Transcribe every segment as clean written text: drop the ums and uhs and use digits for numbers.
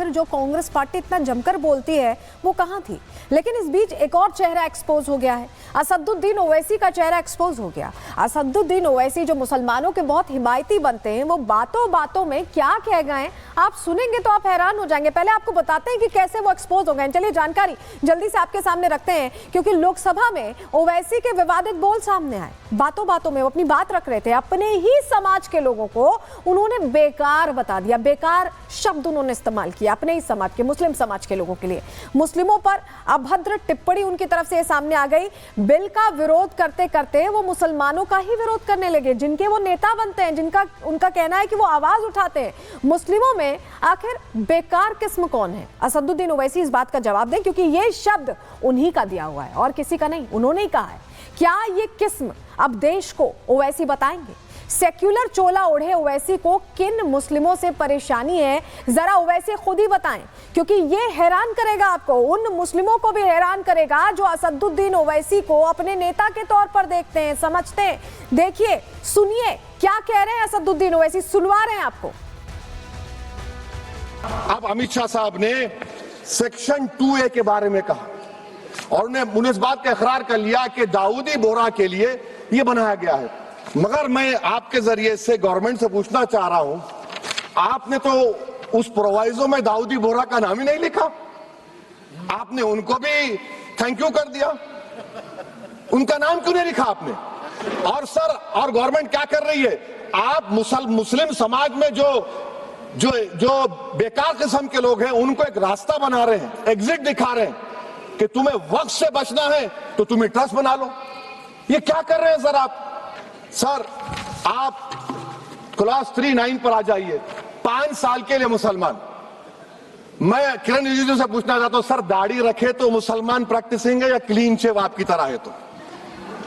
आखिर जो कांग्रेस पार्टी इतना जमकर बोलती है वो कहाँ थी। लेकिन इस बीच एक और चेहरा एक्सपोज हो गया है। असदुद्दीन ओवैसी का चेहरा एक्सपोज हो गया। असदुद्दीन ओवैसी जो मुसलमानों के बहुत हिमायती बनते हैं, वो बातों बातों में क्या कह गए आप सुनेंगे तो आप हैरान हो जाएंगे। पहले आपको बताते हैं कि कैसे वो एक्सपोज हो गए। चलिए जानकारी जल्दी से आपके सामने रखते हैं, क्योंकि लोकसभा में ओवैसी के विवादित बोल सामने आए। बातों बातों में वो अपनी बात रख रहे थे, अपने ही समाज के लोगों को उन्होंने बेकार बता दिया। बेकार शब्द उन्होंने इस्तेमाल किया अपने ही समाज के, मुस्लिम समाज के लोगों के लिए। मुस्लिमों पर अभद्र टिप्पणी उनकी तरफ से सामने आ गई। बिल का विरोध करते करते वो मुसलमानों का ही विरोध करने लगे, जिनके वो नेता बनते हैं, जिनका उनका कहना है कि वो आवाज उठाते हैं। मुस्लिमों में आखिर बेकार किस्म कौन है? असदुद्दीन ओवैसी इस बात का जवाब दें, क्योंकि ये शब्द उन्हीं का दिया हुआ है और किसी का नहीं, उन्होंने ही कहा है। क्या ये किस्म अब देश को ओवैसी बताएंगे? सेक्युलर चोला ओढ़े ओवैसी को किन मुस्लिमों से परेशानी है, जरा ओवैसी खुद ही बताएं, क्योंकि ये हैरान करेगा आपको, उन मुस्लिमों को भी हैरान करेगा जो असदुद्दीन ओवैसी को अपने नेता के तौर पर देखते हैं, समझते हैं। देखिए, सुनिए क्या कह रहे हैं असदुद्दीन ओवैसी, सुनवा रहे हैं आपको। अब अमित शाह साहब ने सेक्शन 2A के बारे में कहा और उन्होंने इस बात का इकरार कर लिया कि दाऊदी बोरा के लिए यह बनाया गया है। मगर मैं आपके जरिए से गवर्नमेंट से पूछना चाह रहा हूं, आपने तो उस प्रोवाइजो में दाऊदी बोरा का नाम ही नहीं लिखा। आपने उनको भी थैंक यू कर दिया, उनका नाम क्यों नहीं लिखा आपने? और सर, और गवर्नमेंट क्या कर रही है? आप मुस्लिम समाज में जो बेकार किस्म के लोग हैं उनको एक रास्ता बना रहे हैं, एग्जिट दिखा रहे हैं कि तुम्हें वक्त से बचना है तो तुम ट्रस्ट बना लो। ये क्या कर रहे हैं सर आप? सर, आप क्लास 3-9 पर आ जाइए। 5 साल के लिए मुसलमान। मैं किरण रिजिजू से पूछना चाहता हूं, सर दाढ़ी रखे तो मुसलमान प्रैक्टिसिंग है या क्लीन शेव आपकी तरह है? तो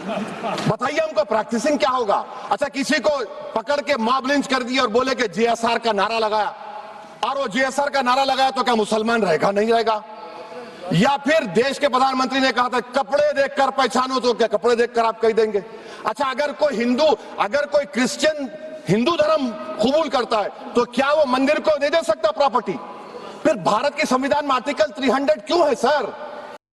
बताइए हमको, प्रैक्टिसिंग क्या होगा? अच्छा, किसी को पकड़ के मॉब लिंच कर दिया और बोले कि JSR का नारा लगाया, और वो JSR का नारा लगाया तो क्या मुसलमान रहेगा? नहीं रहेगा। या फिर देश के प्रधानमंत्री ने कहा था कपड़े देखकर पहचानो, तो क्या कपड़े देखकर आप कह देंगे? अच्छा, अगर कोई क्रिश्चियन हिंदू धर्म कबूल करता है तो क्या वो मंदिर को नहीं दे सकता प्रॉपर्टी? फिर भारत के संविधान में आर्टिकल 300 क्यों है सर?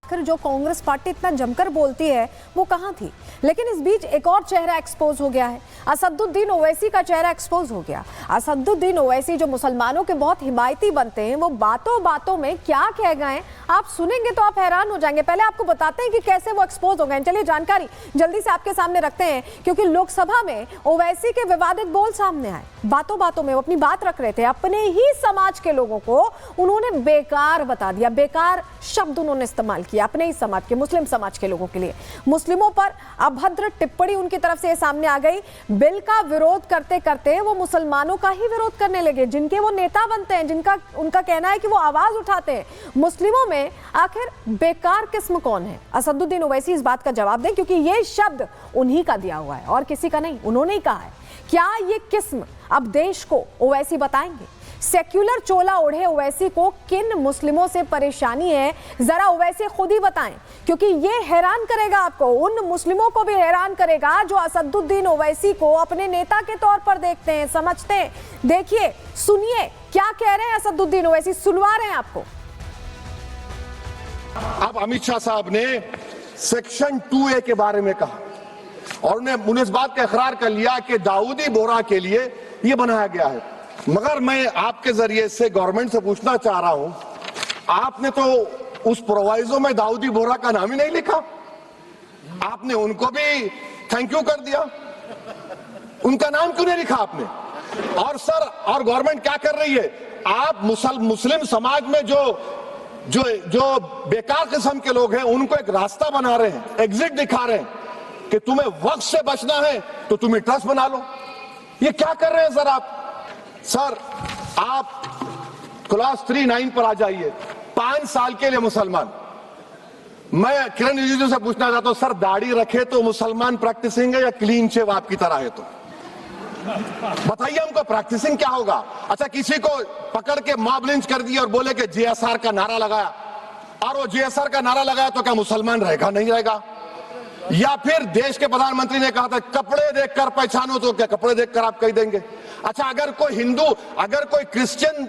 आखिर जो कांग्रेस पार्टी इतना जमकर बोलती है वो कहाँ थी। लेकिन इस बीच एक और चेहरा एक्सपोज हो गया है। असदुद्दीन ओवैसी का चेहरा एक्सपोज हो गया। असदुद्दीन ओवैसी जो मुसलमानों के बहुत हिमायती बनते हैं, वो बातों बातों में क्या कह गए आप सुनेंगे तो आप हैरान हो जाएंगे। पहले आपको बताते हैं कि कैसे वो एक्सपोज हो गए। चलिए जानकारी जल्दी से आपके सामने रखते हैं, क्योंकि लोकसभा में ओवैसी के विवादित बोल सामने आए। बातों बातों में वो अपनी बात रख रहे थे, अपने ही समाज के लोगों को उन्होंने बेकार बता दिया। बेकार शब्द उन्होंने इस्तेमाल किया अपने ही समाज के, मुस्लिम समाज के लोगों के लिए। मुस्लिमों पर अभद्र टिप्पणी उनकी तरफ से सामने आ गई। बिल का विरोध करते करते वो मुसलमानों का ही विरोध करने लगे, जिनके वो नेता बनते हैं, जिनका उनका कहना है कि वो आवाज उठाते हैं। मुस्लिमों में आखिर बेकार किस्म कौन है? असदुद्दीन ओवैसी इस बात का जवाब दें, क्योंकि ये शब्द उन्हीं का दिया हुआ है और किसी का नहीं, उन्होंने ही कहा है। क्या ये किस्म अब देश को ओवैसी बताएंगे? सेक्युलर चोला ओढ़े ओवैसी को किन मुस्लिमों से परेशानी है, जरा ओवैसी खुद ही बताएं, क्योंकि ये हैरान करेगा आपको, उन मुस्लिमों को भी हैरान करेगा जो असदुद्दीन ओवैसी को अपने नेता के तौर पर देखते हैं, समझते हैं। देखिए, सुनिए क्या कह रहे हैं असदुद्दीन ओवैसी, सुनवा रहे हैं आपको। अब अमित शाह साहब ने सेक्शन 2A के बारे में कहा और उन्होंने इस बात का इकरार कर लिया कि दाऊदी बोरा के लिए यह बनाया गया है। मगर मैं आपके जरिए से गवर्नमेंट से पूछना चाह रहा हूं, आपने तो उस प्रोवाइजो में दाऊदी बोरा का नाम ही नहीं लिखा। आपने उनको भी थैंक यू कर दिया, उनका नाम क्यों नहीं लिखा आपने? और सर, और गवर्नमेंट क्या कर रही है? आप मुस्लिम समाज में जो बेकार किस्म के लोग हैं उनको एक रास्ता बना रहे हैं, एग्जिट दिखा रहे हैं कि तुम्हें वक्त से बचना है तो तुम ट्रस्ट बना लो। ये क्या कर रहे हैं सर आप? सर, आप क्लास 3-9 पर आ जाइए। 5 साल के लिए मुसलमान। मैं किरण रिजिजू से पूछना चाहता हूं, सर दाढ़ी रखे तो मुसलमान प्रैक्टिसिंग है या क्लीन शेव आपकी तरह है? तो बताइए हमको, प्रैक्टिसिंग क्या होगा? अच्छा, किसी को पकड़ के मॉब लिंच कर दिया और बोले कि JSR का नारा लगाया, और वो JSR का नारा लगाया तो क्या मुसलमान रहेगा? नहीं रहेगा। या फिर देश के प्रधानमंत्री ने कहा था कपड़े देखकर पहचानो, तो क्या कपड़े देखकर आप कह देंगे? अच्छा, अगर कोई क्रिश्चियन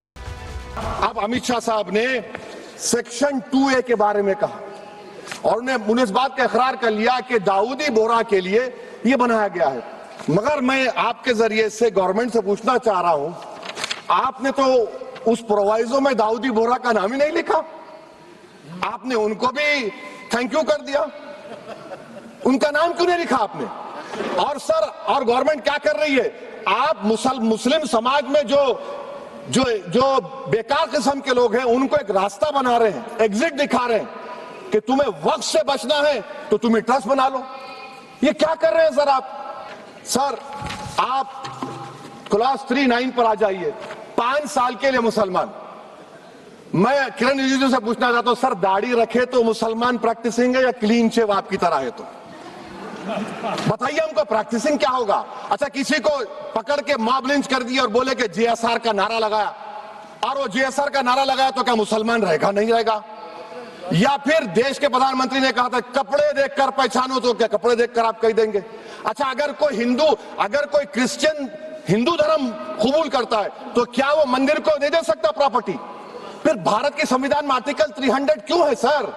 अब अमित शाह साहब ने सेक्शन 2A के बारे में कहा और उन्होंने इस बात का इकरार कर लिया कि दाऊदी बोरा के लिए यह बनाया गया है। मगर मैं आपके जरिए से गवर्नमेंट से पूछना चाह रहा हूं, आपने तो उस प्रोवाइजो में दाऊदी बोरा का नाम ही नहीं लिखा, आपने उनको भी थैंक यू कर दिया, उनका नाम क्यों नहीं लिखा आपने? और सर, और गवर्नमेंट क्या कर रही है? आप मुस्लिम समाज में जो बेकार किस्म के लोग हैं उनको एक रास्ता बना रहे हैं, एग्जिट दिखा रहे हैं कि तुम्हें वक्त से बचना है तो तुम्हें ट्रस्ट बना लो। ये क्या कर रहे हैं सर आप? सर, आप क्लास 3-9 पर आ जाइए, 5 साल के लिए मुसलमान। मैं किरण रिजिजू से पूछना चाहता हूं, सर दाढ़ी रखे तो मुसलमान प्रैक्टिसिंग है या क्लीन शेव आपकी तरह है? तो बताइए हमको, प्रैक्टिसिंग क्या होगा? अच्छा, किसी को पकड़ के मॉब लिंच कर दिया और बोले कि JSR का नारा लगाया, और वो JSR का नारा लगाया तो क्या मुसलमान रहेगा? नहीं रहेगा। या फिर देश के प्रधानमंत्री ने कहा था कपड़े देखकर पहचानो, तो क्या कपड़े देखकर आप कह देंगे? अच्छा, अगर कोई क्रिश्चियन हिंदू धर्म कबूल करता है तो क्या वो मंदिर को नहीं दे सकता प्रॉपर्टी? फिर भारत के संविधान में आर्टिकल 300 क्यों है सर?